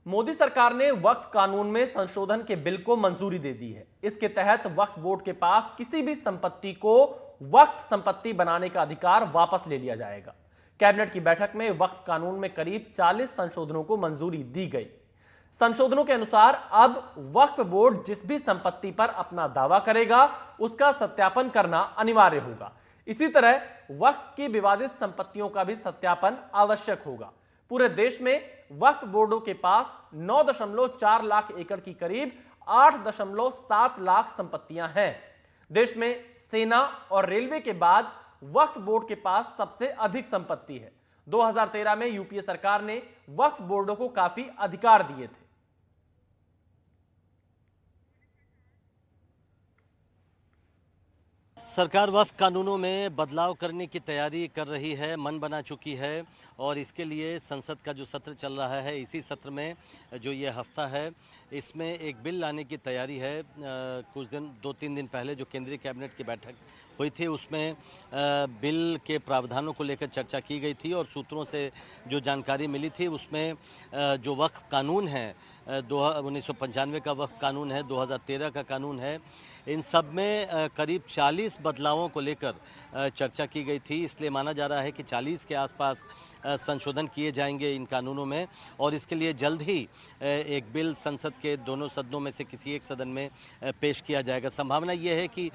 मोदी सरकार ने वक्फ कानून में संशोधन के बिल को मंजूरी दे दी है। इसके तहत वक्फ बोर्ड के पास किसी भी संपत्ति को वक्फ संपत्ति बनाने का अधिकार वापस ले लिया जाएगा। कैबिनेट की बैठक में वक्फ कानून में करीब 40 संशोधनों को मंजूरी दी गई। संशोधनों के अनुसार अब वक्फ बोर्ड जिस भी संपत्ति पर अपना दावा करेगा उसका सत्यापन करना अनिवार्य होगा। इसी तरह वक्फ की विवादित संपत्तियों का भी सत्यापन आवश्यक होगा। पूरे देश में वक्फ बोर्डों के पास 9.4 लाख एकड़ की करीब 8.7 लाख संपत्तियां हैं। देश में सेना और रेलवे के बाद वक्फ बोर्ड के पास सबसे अधिक संपत्ति है। 2013 में यूपीए सरकार ने वक्फ बोर्डों को काफी अधिकार दिए थे। सरकार वक्फ कानूनों में बदलाव करने की तैयारी कर रही है, मन बना चुकी है और इसके लिए संसद का जो सत्र चल रहा है, इसी सत्र में जो ये हफ्ता है इसमें एक बिल लाने की तैयारी है। कुछ दिन 2-3 दिन पहले जो केंद्रीय कैबिनेट की बैठक हुई थी उसमें बिल के प्रावधानों को लेकर चर्चा की गई थी और सूत्रों से जो जानकारी मिली थी उसमें जो वक्फ कानून है 1995 का वक्फ कानून है, 2013 का कानून है, इन सब में करीब 40 बदलावों को लेकर चर्चा की गई थी। इसलिए माना जा रहा है कि 40 के आसपास संशोधन किए जाएंगे इन कानूनों में और इसके लिए जल्द ही एक बिल संसद के दोनों सदनों में से किसी एक सदन में पेश किया जाएगा। संभावना ये है कि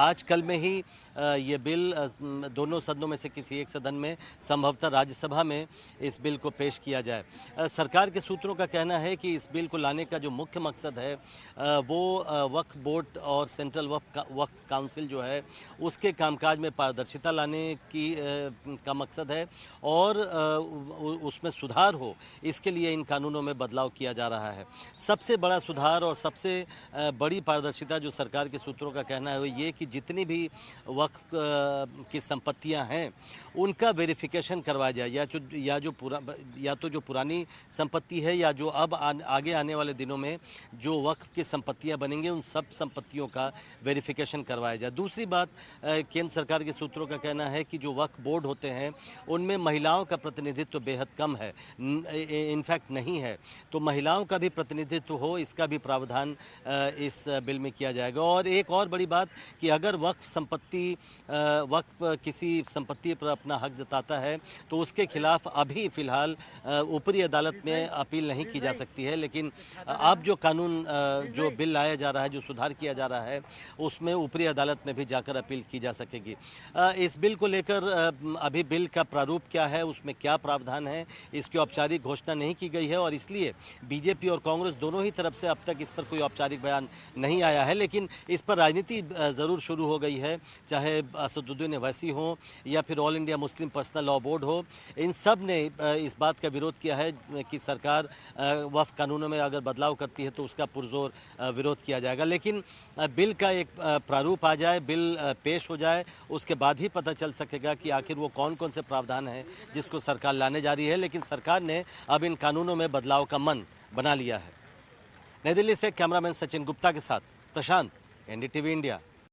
आज कल में ही ये बिल दोनों सदनों में से किसी एक सदन में, संभवतः राज्यसभा में इस बिल को पेश किया जाए। सरकार के सूत्रों का कहना है कि इस बिल को लाने का जो मुख्य मकसद है वो वक्फ बोर्ड और सेंट्रल वक्फ काउंसिल जो है उसके कामकाज में पारदर्शिता लाने की का मकसद है और उसमें सुधार हो, इसके लिए इन कानूनों में बदलाव किया जा रहा है। सबसे बड़ा सुधार और सबसे बड़ी पारदर्शिता जो सरकार के सूत्रों का कहना है वो ये कि जितनी भी वक्फ की संपत्तियां हैं उनका वेरिफिकेशन करवाया जाए, या तो जो पुरानी संपत्ति है या जो अब आगे आने वाले दिनों में जो वक्फ की संपत्तियां बनेंगे उन सब संपत्तियों का वेरिफिकेशन करवाया जाए। दूसरी बात, केंद्र सरकार के सूत्रों का कहना है कि जो वक्फ बोर्ड होते हैं उनमें महिलाओं का प्रतिनिधित्व बेहद कम है, इनफैक्ट नहीं है, तो महिलाओं का भी प्रतिनिधित्व हो इसका भी प्रावधान इस बिल में किया जाएगा। और एक और बड़ी बात कि अगर वक्फ किसी संपत्ति पर अपना हक जताता है तो उसके खिलाफ अभी फ़िलहाल ऊपरी अदालत में अपील नहीं की जा सकती है, लेकिन अब जो कानून जो बिल लाया जा रहा है, जो सुधार किया जा रहा है उसमें ऊपरी अदालत में भी जाकर अपील की जा सकेगी। इस बिल को लेकर अभी बिल का प्रारूप क्या है, उसमें क्या प्रावधान है, इसकी औपचारिक घोषणा नहीं की गई है और इसलिए बीजेपी और कांग्रेस दोनों ही तरफ से अब तक इस पर कोई औपचारिक बयान नहीं आया है। लेकिन इस पर राजनीति ज़रूर शुरू हो गई है, चाहे असदुद्दीन ओवैसी हो या फिर all India Muslim personal law board हो, इन सब ने इस बात का विरोध किया है कि सरकार वक्फ कानूनों में अगर बदलाव करती है तो उसका पुरजोर विरोध किया जाएगा। लेकिन बिल का एक प्रारूप आ जाए, बिल पेश हो जाए, उसके बाद ही पता चल सकेगा कि आखिर वो कौन कौन से प्रावधान हैं जिसको सरकार लाने जा रही है। लेकिन सरकार ने अब इन कानूनों में बदलाव का मन बना लिया है। नई दिल्ली से कैमरामैन सचिन गुप्ता के साथ प्रशांत, एनडीटीवी इंडिया।